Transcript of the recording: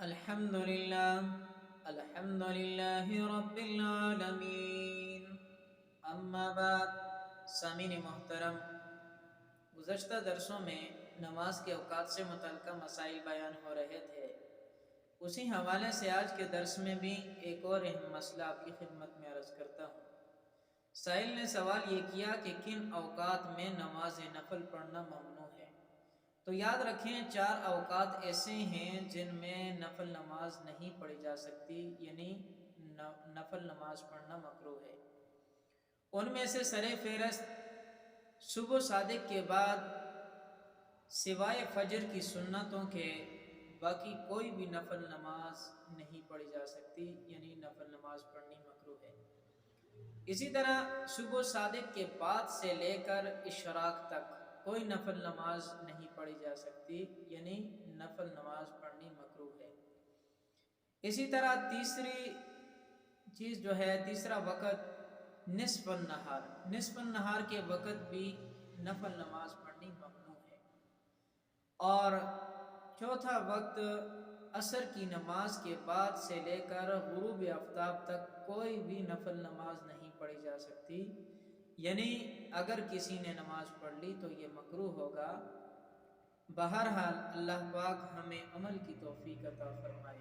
الحمد للہ رب العالمین، اما بعد۔ سامعین محترم، گزشتہ درسوں میں نماز کے اوقات سے متعلقہ مسائل بیان ہو رہے تھے۔ اسی حوالے سے آج کے درس میں بھی ایک اور اہم مسئلہ آپ کی خدمت میں عرض کرتا ہوں۔ سائل نے سوال یہ کیا کہ کن اوقات میں نماز نفل پڑھنا ممنوع ہے؟ تو یاد رکھیں، 4 اوقات ایسے ہیں جن میں نفل نماز نہیں پڑھی جا سکتی، یعنی نفل نماز پڑھنا مکروہ ہے۔ ان میں سے سر فہرست صبح صادق کے بعد سوائے فجر کی سنتوں کے باقی کوئی بھی نفل نماز نہیں پڑھی جا سکتی، یعنی نفل نماز پڑھنی مکروہ ہے۔ اسی طرح صبح صادق کے بعد سے لے کر اشراق تک کوئی نفل نماز نہیں پڑھی جا سکتی، یعنی نفل نماز پڑھنی مکروہ ہے۔ اسی طرح تیسرا وقت نصف النہار کے وقت بھی نفل نماز پڑھنی ممنوع ہے۔ اور چوتھا وقت عصر کی نماز کے بعد سے لے کر غروب آفتاب تک کوئی بھی نفل نماز نہیں پڑھی جا سکتی، یعنی اگر کسی نے نماز پڑھ لی تو یہ مکروہ ہوگا۔ بہرحال اللہ پاک ہمیں عمل کی توفیق عطا فرمائے۔